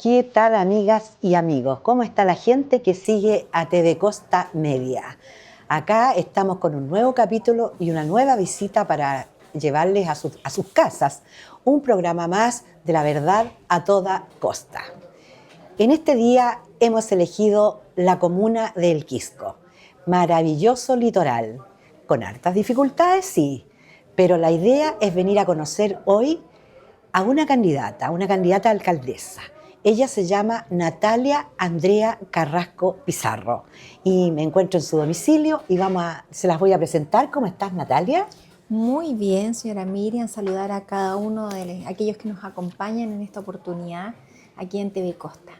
¿Qué tal, amigas y amigos? ¿Cómo está la gente que sigue a TV Costa Media? Acá estamos con un nuevo capítulo y una nueva visita para llevarles a sus casas un programa más de la verdad a toda costa. En este día hemos elegido la comuna de El Quisco. Maravilloso litoral, con hartas dificultades, sí, pero la idea es venir a conocer hoy a una candidata a alcaldesa. Ella se llama Natalia Andrea Carrasco Pizarro y me encuentro en su domicilio y se las voy a presentar. ¿Cómo estás, Natalia? Muy bien, señora Miriam, saludar a cada uno de aquellos que nos acompañan en esta oportunidad aquí en TV Costa.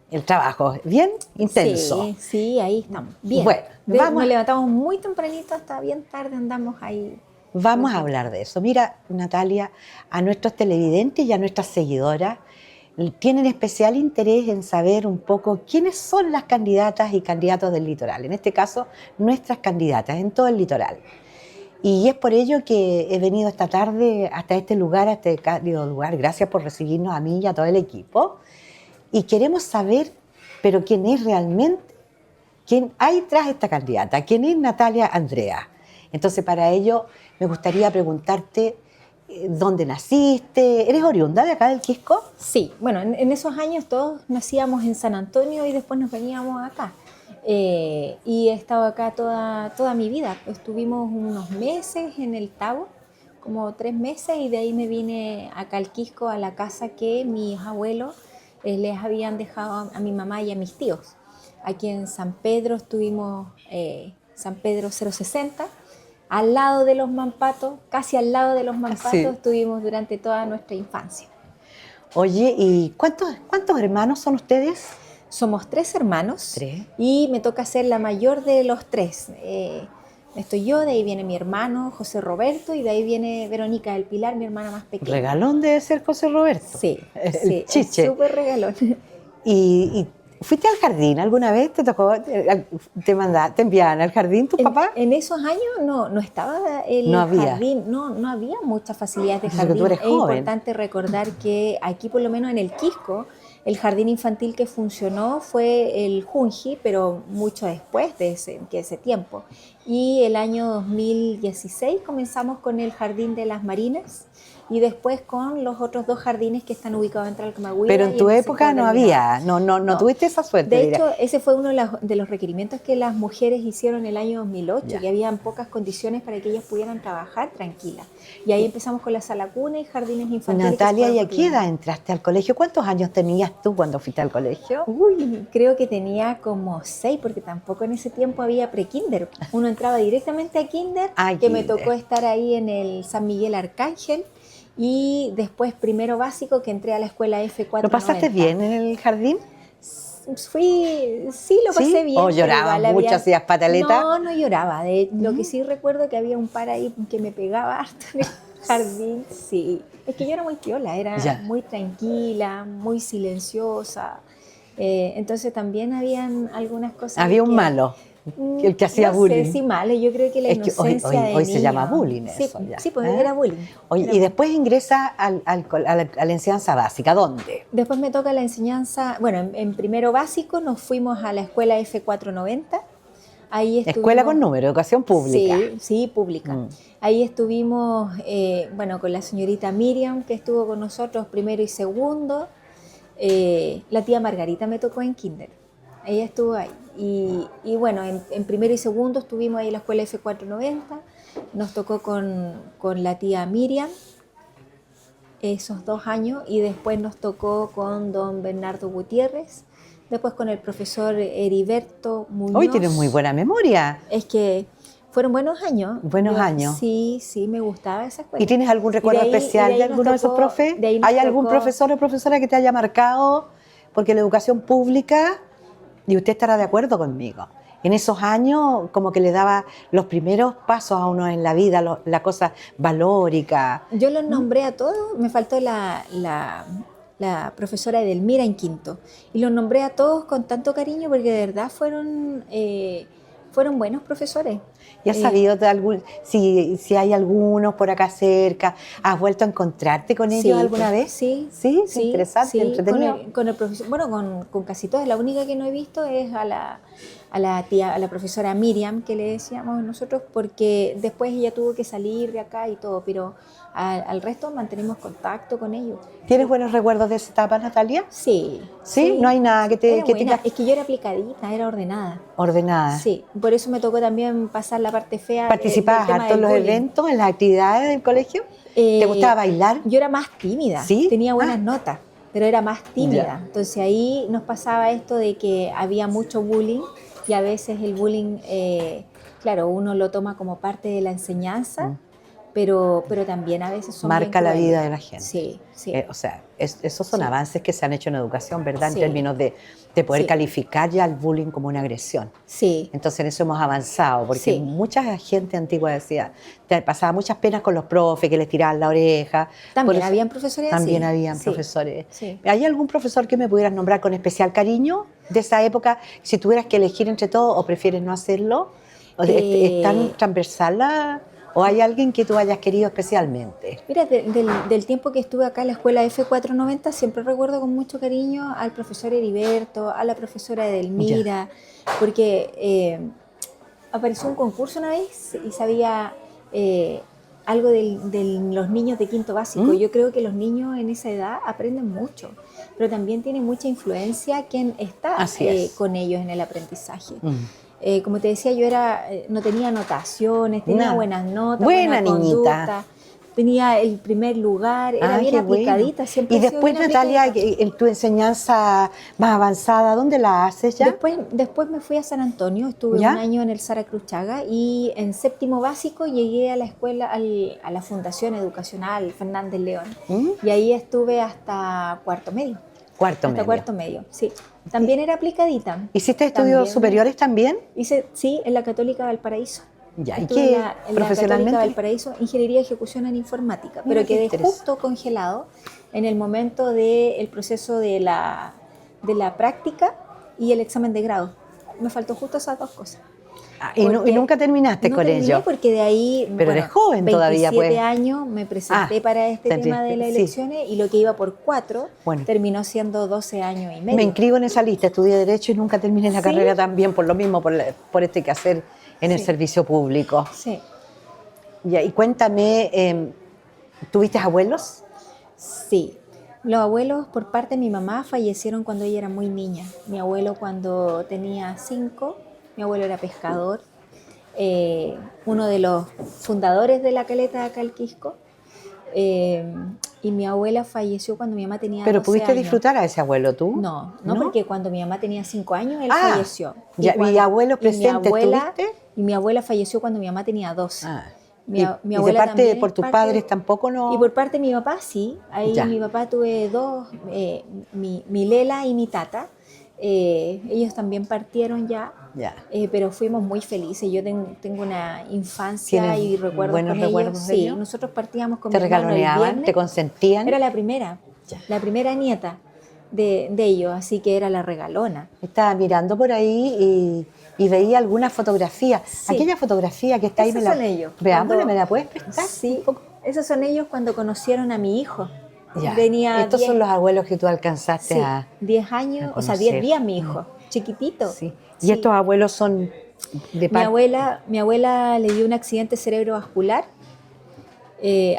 El trabajo, ¿bien? Intenso. Sí, ahí estamos. Bien. Bueno, Nos levantamos muy tempranito, hasta bien tarde andamos ahí. Vamos a hablar de eso. Mira, Natalia, a nuestros televidentes y a nuestras seguidoras tienen especial interés en saber un poco quiénes son las candidatas y candidatos del litoral. En este caso, nuestras candidatas en todo el litoral. Y es por ello que he venido esta tarde hasta este lugar, a este cálido lugar. Gracias por recibirnos a mí y a todo el equipo. Y queremos saber, pero quién es realmente, quién hay tras esta candidata, quién es Natalia Andrea. Entonces, para ello, me gustaría preguntarte dónde naciste. ¿Eres oriunda de acá del Quisco? Sí, bueno, en esos años todos nacíamos en San Antonio y después nos veníamos acá. Y he estado acá toda mi vida. Estuvimos unos meses en el Tabo, como 3 meses, y de ahí me vine acá al Quisco, a la casa que mis abuelos les habían dejado a mi mamá y a mis tíos. Aquí en San Pedro estuvimos, San Pedro 060, al lado de los Mampatos, casi al lado de los Mampatos, sí. Estuvimos durante toda nuestra infancia. Oye, ¿y cuántos hermanos son ustedes? Somos 3 hermanos. 3. Y me toca ser la mayor de los 3. Estoy yo, de ahí viene mi hermano José Roberto y de ahí viene Verónica del Pilar, mi hermana más pequeña. Regalón debe ser José Roberto. Sí, sí, chiche. Súper regalón. ¿Y fuiste al jardín alguna vez? ¿Te tocó, te enviaban al jardín tus papás? En esos años no estaba el jardín, no había muchas facilidades de jardín. Tú eres joven. Importante recordar que aquí, por lo menos en el Quisco, el jardín infantil que funcionó fue el Junji, pero mucho después de ese tiempo. Y el año 2016 comenzamos con el Jardín de las Marinas y después con los otros 2 jardines que están ubicados entre Alcamagüey. Pero en tu época no había, no tuviste esa suerte. De hecho, ese fue uno de los requerimientos que las mujeres hicieron en el año 2008, que habían pocas condiciones para que ellas pudieran trabajar tranquilas. Y ahí empezamos con la sala cuna y jardines infantiles. Natalia, ¿y a qué edad entraste al colegio? ¿Cuántos años tenías tú cuando fuiste al colegio? Uy, creo que tenía como 6, porque tampoco en ese tiempo había pre-kinder. Uno entraba directamente a kinder, me tocó estar ahí en el San Miguel Arcángel. Y después primero básico, que entré a la escuela F490. ¿Lo pasaste bien en el jardín? Sí, lo pasé bien. ¿O llorabas mucho, hacías pataleta? No lloraba. Lo que sí recuerdo que había un par ahí que me pegaba harto en el jardín. Sí, es que yo era muy piola, era muy tranquila, muy silenciosa. Entonces también habían algunas cosas. Había un malo. El que hacía bullying. No sé si malo, yo creo que la inocencia hoy se llama bullying sí, eso. Sí, pues era bullying. Oye, y después ingresa a la enseñanza básica, ¿dónde? Después me toca la enseñanza, bueno, en primero básico nos fuimos a la escuela F490. Ahí estuvimos, escuela con número, educación pública. Sí, pública. Ahí estuvimos, con la señorita Miriam, que estuvo con nosotros primero y segundo. La tía Margarita me tocó en kinder. Ella estuvo ahí. Y bueno, en primero y segundo estuvimos ahí en la escuela F490. Nos tocó con la tía Miriam esos 2 años y después nos tocó con don Bernardo Gutiérrez, después con el profesor Heriberto Muñoz. Hoy tienes muy buena memoria. Es que fueron buenos años. Buenos años. Sí, me gustaba esa escuela. ¿Y tienes algún recuerdo especial de alguno de esos profes? ¿Hay algún profesor o profesora que te haya marcado? Porque la educación pública, y usted estará de acuerdo conmigo, en esos años como que le daba los primeros pasos a uno en la vida, la cosa valórica. Yo los nombré a todos, me faltó la profesora Edelmira en quinto, y los nombré a todos con tanto cariño porque de verdad fueron fueron buenos profesores. ¿Y has sabido si hay algunos por acá cerca? ¿Has vuelto a encontrarte con ellos Sí, alguna vez? sí, Sí, sí, interesante, sí, entretenido. con el profesor, bueno, con casi todas. La única que no he visto es a la profesora Miriam, que le decíamos nosotros, porque después ella tuvo que salir de acá y todo, pero al resto mantenemos contacto con ellos. ¿Tienes buenos recuerdos de esa etapa, Natalia? Sí, ¿Sí? ¿No hay nada que te era buena. diga Es que yo era aplicadita, era ordenada. ordenada? Sí, por eso me tocó también pasar la parte fea del ¿Participabas tema harto en del los bullying. eventos, en las actividades del colegio? ¿Te gustaba bailar? Yo era más tímida, ¿Sí? tenía buenas Ah, notas, pero era más tímida. ya. Entonces ahí nos pasaba esto de que había mucho bullying y a veces el bullying, claro, uno lo toma como parte de la enseñanza, Mm. pero también a veces son bien Marca la crueles. vida de la gente. Sí, sí, O sea, esos son sí, avances que se han hecho en educación, ¿verdad? En sí, términos de poder sí, calificar ya el bullying como una agresión. sí, Entonces en eso hemos avanzado, porque sí. mucha gente antigua decía, pasaba muchas penas con los profes que les tiraban la oreja. Por También eso habían profesores también así. habían Sí, profesores. sí. ¿Hay algún profesor que me pudieras nombrar con especial cariño de esa época? Si tuvieras que elegir entre todos o prefieres no hacerlo, ¿es tan Eh, transversal o hay alguien que tú hayas querido especialmente? Mira, del tiempo que estuve acá en la escuela F490, siempre recuerdo con mucho cariño al profesor Heriberto, a la profesora Ya. Edelmira, porque apareció un concurso una vez y sabía algo de los niños de quinto básico. ¿Mm? Yo creo que los niños en esa edad aprenden mucho, pero también tiene mucha influencia quien está Así es. con ellos en el aprendizaje. Mm. Como te decía, yo no tenía anotaciones, tenía Nada. buenas notas, Buena buena niñita. conducta, tenía el primer lugar, era Ah, bien qué bueno. aplicadita, siempre Y he sido después, bien Natalia, aplicadita. en tu enseñanza más avanzada, ¿dónde la haces ya? Después me fui a San Antonio, estuve un ¿Ya? año en el Sara Cruchaga y en séptimo básico llegué a la escuela, a la Fundación Educacional Fernández León. ¿Mm? Y ahí estuve hasta cuarto medio. Cuarto Hasta medio. cuarto medio, sí. También era aplicadita. ¿Hiciste estudios También superiores también? hice, sí, en la Católica Valparaíso. Ya, ¿y Estuve en qué la Católica profesionalmente? Valparaíso, Ingeniería y Ejecución en Informática, Mira pero qué quedé interés. justo congelado en el momento del proceso de la práctica y el examen de grado. Me faltó justo esas dos cosas. Ah, y Porque nunca terminaste no con terminé ello. porque de ahí, Pero bueno, eres joven todavía, 27 pues. años me presenté Ah, para este tema de las sí. elecciones y lo que iba por 4 Bueno, terminó siendo 12 años y me medio. inscribo en esa lista, estudié Derecho y nunca terminé la Sí, carrera también, por lo mismo, por este quehacer en el sí, servicio público. sí. Ya, y cuéntame, ¿tuviste abuelos? Sí, los abuelos por parte de mi mamá fallecieron cuando ella era muy niña. Mi abuelo cuando tenía 5, mi abuelo era pescador, uno de los fundadores de la caleta de Calquisco, y mi abuela falleció cuando mi mamá tenía ¿Pero 12 pudiste años. disfrutar a ese abuelo tú? No, porque cuando mi mamá tenía 5 años, él Ah, falleció. ya, ¿y abuelos presentes tuviste? Y mi abuela falleció cuando mi mamá tenía 12. Ah, Mi y de abuela parte también por es tus parte padres tampoco y no. por parte de mi papá, sí. Ahí Ya, mi papá tuve dos, mi Lela y mi tata. Ellos también partieron ya, ya. pero fuimos muy felices. Yo tengo una infancia ¿Tienes y recuerdos buenos con ellos. recuerdos de Sí, ellos? nosotros partíamos con ¿Te mi hermano el regaloneaban? viernes. ¿Te consentían? Era Ya. la primera nieta de ellos, así que era la regalona. Estaba mirando por ahí y veía alguna fotografía. Sí. Aquella fotografía que está ahí, Esos son ellos. Veámosla, ¿me la puedes prestar? Sí, Un poco. esos son ellos cuando conocieron a mi hijo. Ya. Tenía Estos 10, son los abuelos que tú alcanzaste sí, a 10 años, o sea, 10 conocer. días mi hijo, chiquitito. Sí. ¿Y Sí. estos abuelos son de parte? Mi abuela le dio un accidente cerebrovascular.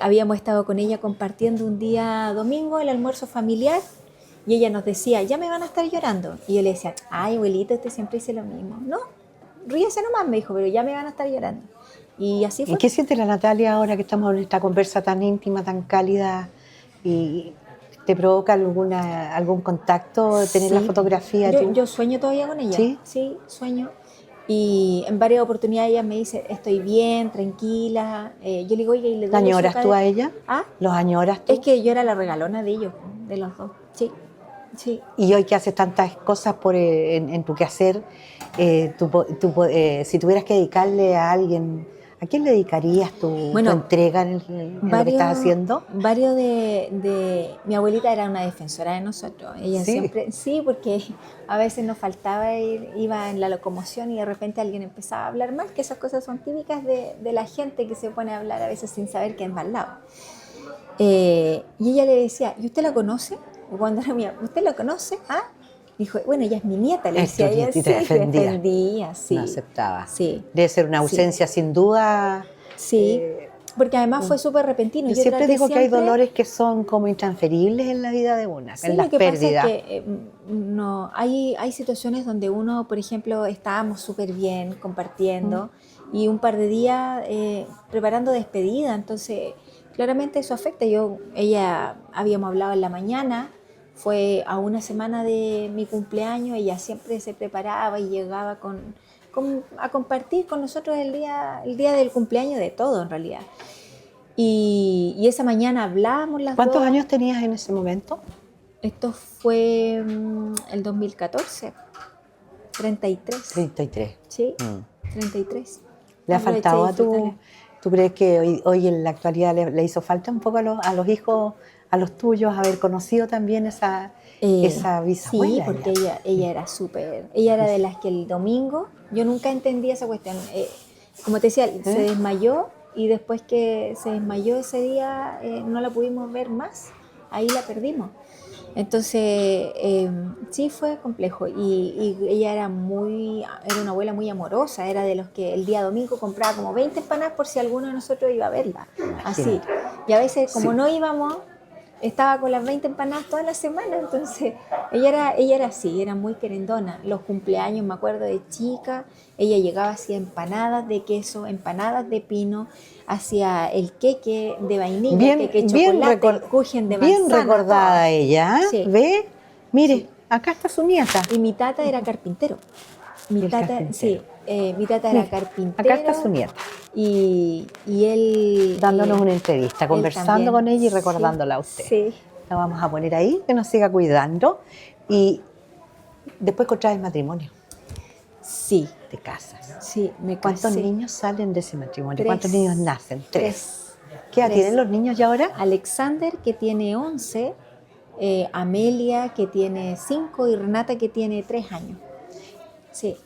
Habíamos estado con ella compartiendo un día domingo el almuerzo familiar y ella nos decía, ya me van a estar llorando. Y yo le decía, ay, abuelito, usted siempre dice lo mismo. No, ríese nomás, me dijo, pero ya me van a estar llorando. Y así fue. ¿Y qué siente la Natalia ahora que estamos en esta conversa tan íntima, tan cálida? ¿Y te provoca algún contacto tener la Sí, fotografía? yo sueño todavía con ella. ¿Sí? Sí, sueño. Y en varias oportunidades ella me dice, estoy bien, tranquila. Yo le digo, oiga, ¿y le ¿La duele su añoras tú cadera? a ella? ¿Ah? ¿Los añoras tú? Es que yo era la regalona de ellos, de los dos. Sí, sí. Y hoy que haces tantas cosas en tu quehacer, si tuvieras que dedicarle a alguien ¿A quién le dedicarías tu Bueno, entrega en lo que estás haciendo? Varios mi abuelita era una defensora de nosotros. Ella Sí. siempre, sí, porque a veces nos faltaba ir, iba en la locomoción y de repente alguien empezaba a hablar mal, que esas cosas son típicas de la gente que se pone a hablar a veces sin saber quién va al lado. Y ella le decía, ¿y usted la conoce? O cuando era mía, ¿usted la conoce? ¿Ah? Dijo, bueno, ella es mi nieta, le decía ella. Sí, Sí, defendía, sí. No aceptaba. Sí. Debe ser una ausencia sin duda. Sí, porque además fue súper repentino. Yo siempre digo que hay dolores que son como intransferibles en la vida de una, Sí, en las lo que pérdidas. pasa es que no, hay situaciones donde uno, por ejemplo, estábamos súper bien compartiendo y un par de días preparando despedida, entonces claramente eso afecta. Ella habíamos hablado en la mañana, fue a una semana de mi cumpleaños, ella siempre se preparaba y llegaba a compartir con nosotros el día del cumpleaños de todo en realidad. Y esa mañana hablamos las ¿Cuántos dos. años tenías en ese momento? Esto fue el 2014, 33. 33. Sí, 33. ¿Le ha faltado a tú crees que hoy en la actualidad le hizo falta un poco a los hijos, a los tuyos, haber conocido también esa bisabuela? Sí, porque ella era ella era de las que el domingo, yo nunca entendía esa cuestión. Como te decía, se desmayó y después que se desmayó ese día no la pudimos ver más, ahí la perdimos. Entonces, sí fue complejo y ella era una abuela muy amorosa, era de los que el día domingo compraba como 20 empanadas por si alguno de nosotros iba a verla, así. Y a veces como no íbamos, estaba con las 20 empanadas toda la semana, entonces ella era así, era muy querendona. Los cumpleaños, me acuerdo de chica, ella llegaba hacía empanadas de queso, empanadas de pino, hacía el queque de vainilla, el queque de chocolate, el kuchen de manzana. Bien recordada todo. Ella, sí. ¿Ve? Mire, sí. Acá está su nieta. Y mi tata era carpintero. Mi tata era carpintero. Acá está su nieta. Y él... Dándonos una entrevista, conversando con ella y recordándola a usted. Sí. La vamos a poner ahí, que nos siga cuidando. Y después contraes matrimonio. Sí. Te casas. Sí, me casé. ¿Cuántos niños salen de ese matrimonio? 3. ¿Cuántos niños nacen? 3. ¿Qué edad 3. tienen los niños ya ahora? Alexander, que tiene 11, Amelia, que tiene 5 y Renata, que tiene 3 años. Sí,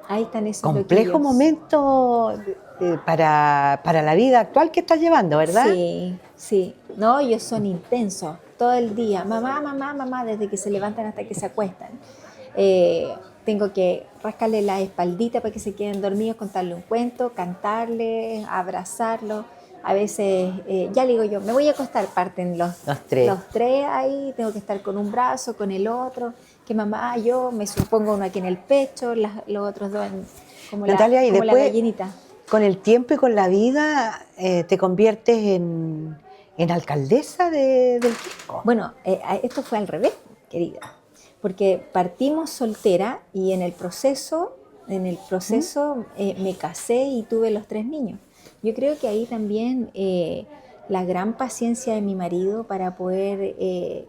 ahí están esos complejo loquillos. Momento para la vida actual que estás llevando, ¿verdad? Sí, sí. No, ellos son intensos, todo el día. Mamá, mamá, mamá, desde que se levantan hasta que se acuestan. Tengo que rascarle la espaldita para que se queden dormidos, contarle un cuento, cantarles, abrazarlos. A veces, ya le digo yo, me voy a acostar, parten los 3 ahí, tengo que estar con un brazo, con el otro, que mamá, yo me supongo uno aquí en el pecho, los otros dos como, Natalia, como después, la gallinita. Con el tiempo y con la vida te conviertes en alcaldesa del Quisco. Bueno, esto fue al revés, querida, porque partimos soltera y en el proceso me casé y tuve los 3 niños. Yo creo que ahí también la gran paciencia de mi marido para poder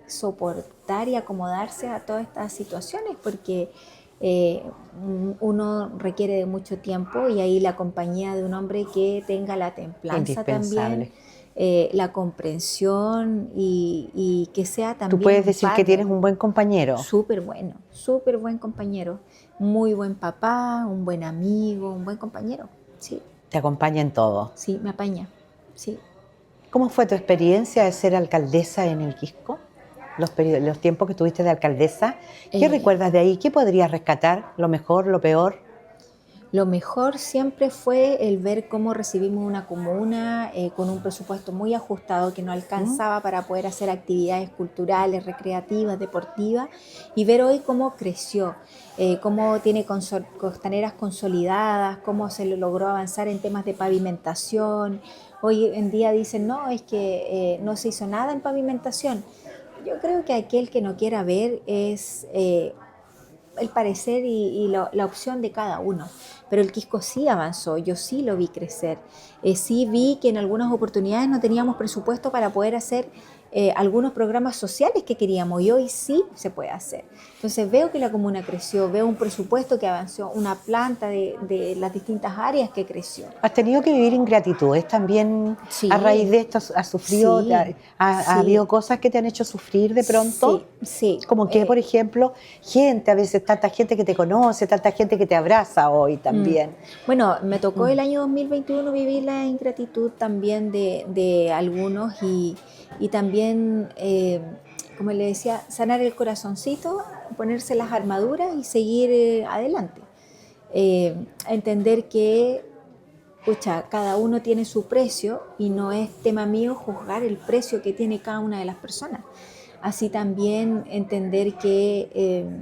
soportar y acomodarse a todas estas situaciones, porque uno requiere de mucho tiempo y ahí la compañía de un hombre que tenga la templanza también, la comprensión y que sea también. Tú puedes decir que tienes un buen compañero. Súper buen compañero, muy buen papá, un buen amigo, un buen compañero, sí. ¿Te acompaña en todo? Sí, me apaña, sí. ¿Cómo fue tu experiencia de ser alcaldesa en el Quisco? Los tiempos que tuviste de alcaldesa, ¿qué recuerdas de ahí? ¿Qué podrías rescatar? ¿Lo mejor, lo peor? Lo mejor siempre fue el ver cómo recibimos una comuna con un presupuesto muy ajustado que no alcanzaba para poder hacer actividades culturales, recreativas, deportivas, y ver hoy cómo creció, cómo tiene costaneras consolidadas, cómo se logró avanzar en temas de pavimentación. Hoy en día dicen, no, es que no se hizo nada en pavimentación. Yo creo que aquel que no quiera ver es el parecer y la opción de cada uno. Pero el Quisco sí avanzó, yo sí lo vi crecer. Sí vi que en algunas oportunidades no teníamos presupuesto para poder hacer algunos programas sociales que queríamos y hoy sí se puede hacer. Entonces veo que la comuna creció, veo un presupuesto que avanzó, una planta de las distintas áreas que creció. ¿Has tenido que vivir ingratitudes también Sí, a raíz de esto? ¿Has sufrido? sí, ¿Ha sí, habido cosas que te han hecho sufrir de pronto? sí, sí. Como que, por ejemplo, gente, a veces tanta gente que te conoce, tanta gente que te abraza hoy también. Bueno, me tocó el año 2021 vivir la ingratitud también de algunos y también, como le decía, sanar el corazoncito, ponerse las armaduras y seguir adelante. Entender que, pucha, cada uno tiene su precio y no es tema mío juzgar el precio que tiene cada una de las personas. Así también entender que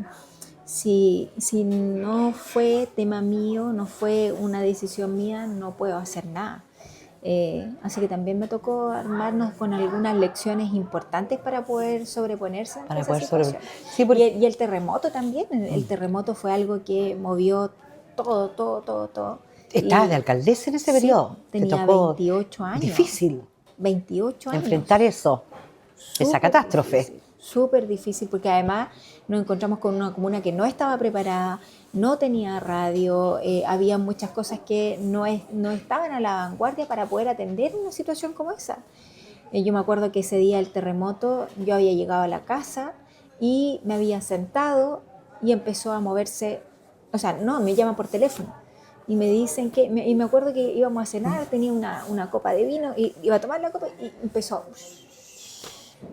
si no fue tema mío, no fue una decisión mía, no puedo hacer nada. Así que también me tocó armarnos con algunas lecciones importantes para poder sobreponerse a esa situación. Sí, porque... y el terremoto también, el terremoto fue algo que movió todo. Estabas de alcaldesa en ese periodo. Tenía Te tocó 28 años. difícil 28 años. enfrentar eso, esa catástrofe. Súper difícil, porque además nos encontramos con una comuna que no estaba preparada, no tenía radio, había muchas cosas que no estaban a la vanguardia para poder atender una situación como esa. Yo me acuerdo que ese día del terremoto yo había llegado a la casa y me había sentado y empezó a moverse, o sea, no, me llaman por teléfono y me dicen que, y me acuerdo que íbamos a cenar, tenía una copa de vino y iba a tomar la copa y empezó...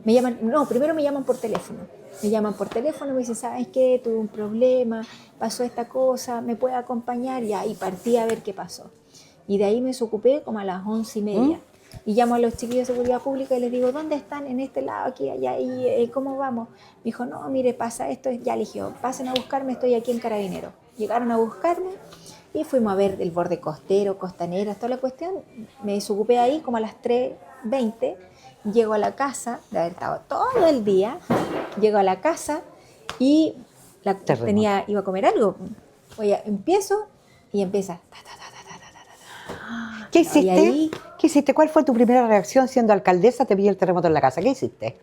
Me llaman, no, primero me llaman por teléfono. Me llaman por teléfono y me dicen, ¿sabes qué? Tuve un problema, pasó esta cosa, ¿me puede acompañar? Y ahí partí a ver qué pasó. Y de ahí me desocupé como a las 11:30. Y llamo a los chiquillos de seguridad pública y les digo, ¿dónde están? En este lado, aquí, allá, y ¿cómo vamos? Me dijo, no, mire, pasa esto. Ya le dije, pasen a buscarme, estoy aquí en Carabinero. Llegaron a buscarme y fuimos a ver el borde costero, costanera, toda la cuestión. Me desocupé ahí como a las 3:20. Llego a la casa, de haber estado todo el día, llego a la casa y iba a comer algo. Oye, empiezo y empieza. ¿Qué hiciste? ¿Qué hiciste? ¿Cuál fue tu primera reacción siendo alcaldesa? Te vi el terremoto en la casa. ¿Qué hiciste?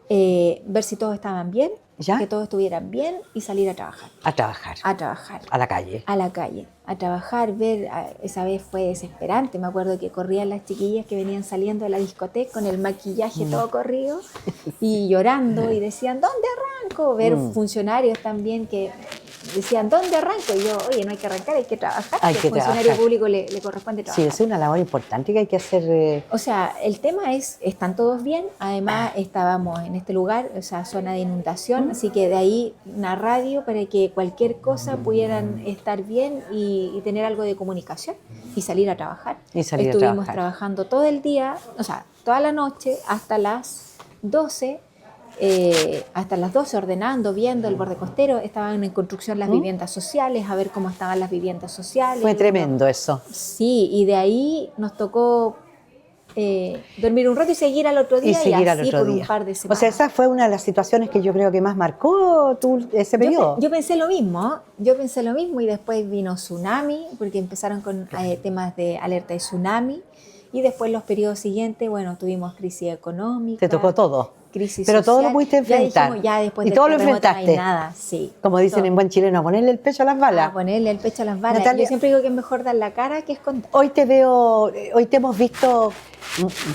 Ver si todos estaban bien, ¿Ya? que todos estuvieran bien y salir a trabajar. A trabajar. A trabajar. A la calle. A la calle. A trabajar, ver. Esa vez fue desesperante. Me acuerdo que corrían las chiquillas que venían saliendo de la discoteca con el maquillaje todo corrido y llorando y decían, ¿dónde arranco? Ver funcionarios también que decían, ¿dónde arranco? Y yo, oye, no hay que arrancar, hay que trabajar. Hay que al funcionario trabajar. público le corresponde trabajar. Sí, es una labor importante que hay que hacer. O sea, el tema es, están todos bien, además estábamos en este lugar, o sea, zona de inundación, así que de ahí una radio para que cualquier cosa pudieran estar bien y tener algo de comunicación y salir a trabajar. Estuvimos trabajando todo el día, o sea, toda la noche hasta las 12. Hasta las 12 ordenando, viendo el borde costero, estaban en construcción las viviendas sociales, a ver cómo estaban las viviendas sociales. Fue tremendo eso. Sí, y de ahí nos tocó dormir un rato y seguir al otro día y así por un par de semanas. O sea, esa fue una de las situaciones que yo creo que más marcó ese periodo. Yo pensé lo mismo y después vino tsunami, porque empezaron con temas de alerta de tsunami y después los periodos siguientes, bueno, tuvimos crisis económica. Te tocó todo. Crisis pero social. todo lo pudiste enfrentar. Ya dijimos, ya después y del todo lo terremoto enfrentaste. No hay nada, sí. Como dicen todo. en buen chileno, a ponerle el pecho a las balas. A ponerle el pecho a las balas. Natalia, yo siempre digo que es mejor dar la cara que esconder. Hoy te hemos visto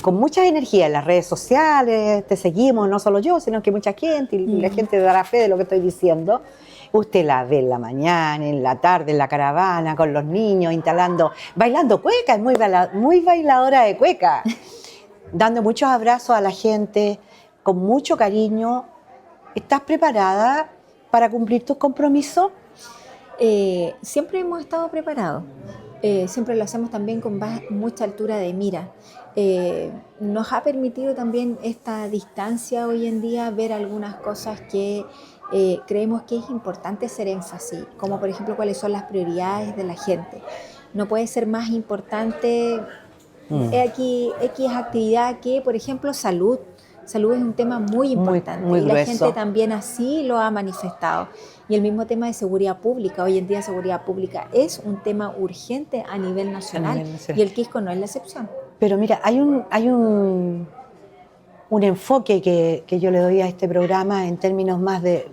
con mucha energía en las redes sociales, te seguimos, no solo yo, sino que mucha gente, y la gente dará fe de lo que estoy diciendo. Usted la ve en la mañana, en la tarde, en la caravana, con los niños, bailando cueca, es muy bailadora de cueca, dando muchos abrazos a la gente, con mucho cariño. ¿Estás preparada para cumplir tus compromisos? Siempre hemos estado preparados, siempre lo hacemos también con mucha altura de mira. Nos ha permitido también esta distancia hoy en día ver algunas cosas que creemos que es importante hacer énfasis, como por ejemplo cuáles son las prioridades de la gente. No puede ser más importante X actividad que, por ejemplo, salud. Salud es un tema muy importante muy y la grueso. gente también así lo ha manifestado. Y el mismo tema de seguridad pública. Hoy en día seguridad pública es un tema urgente a nivel nacional y el Quisco no es la excepción. Pero mira, hay un un enfoque que yo le doy a este programa en términos más de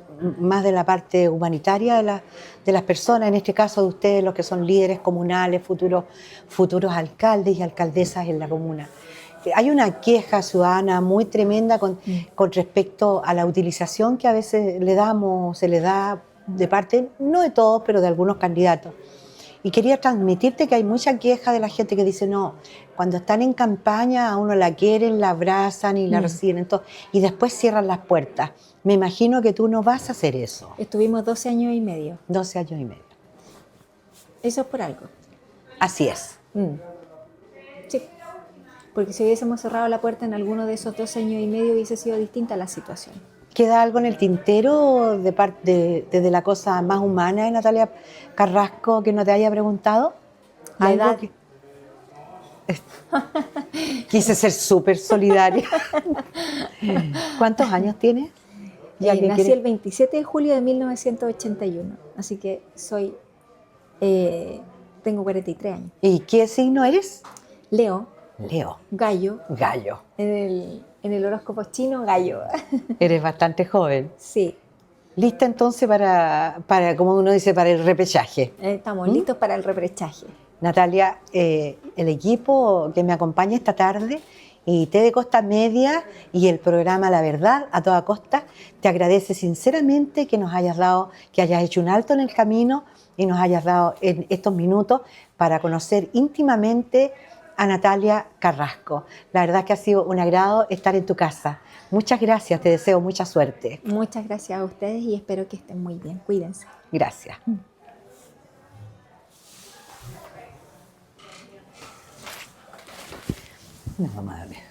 la parte humanitaria de las personas, en este caso de ustedes, los que son líderes comunales, futuros alcaldes y alcaldesas en la comuna. Hay una queja ciudadana muy tremenda con respecto a la utilización que a veces se le da de parte, no de todos, pero de algunos candidatos. Y quería transmitirte que hay mucha queja de la gente que dice, no, cuando están en campaña a uno la quieren, la abrazan y la reciben, entonces, y después cierran las puertas. Me imagino que tú no vas a hacer eso. Estuvimos 12 años y medio. 12 años y medio. Eso es por algo. Así es. Sí, porque si hubiésemos cerrado la puerta en alguno de esos 12 años y medio hubiese sido distinta la situación. ¿Queda algo en el tintero desde la cosa más humana de Natalia Carrasco que no te haya preguntado? La edad. Quise ser súper solidaria. ¿Cuántos años tienes? Nací el 27 de julio de 1981, así que tengo 43 años. ¿Y qué signo eres? Leo. Leo. Gallo. Gallo. En el horóscopo chino, gallo. Eres bastante joven. Sí. ¿Lista entonces para como uno dice, para el repechaje? Estamos listos para el repechaje. Natalia, el equipo que me acompaña esta tarde y TV Costa Media y el programa La Verdad a toda costa, te agradece sinceramente que hayas hecho un alto en el camino y nos hayas dado en estos minutos para conocer íntimamente a Natalia Carrasco. La verdad que ha sido un agrado estar en tu casa. Muchas gracias, te deseo mucha suerte. Muchas gracias a ustedes y espero que estén muy bien. Cuídense. Gracias. No, vamos a ver.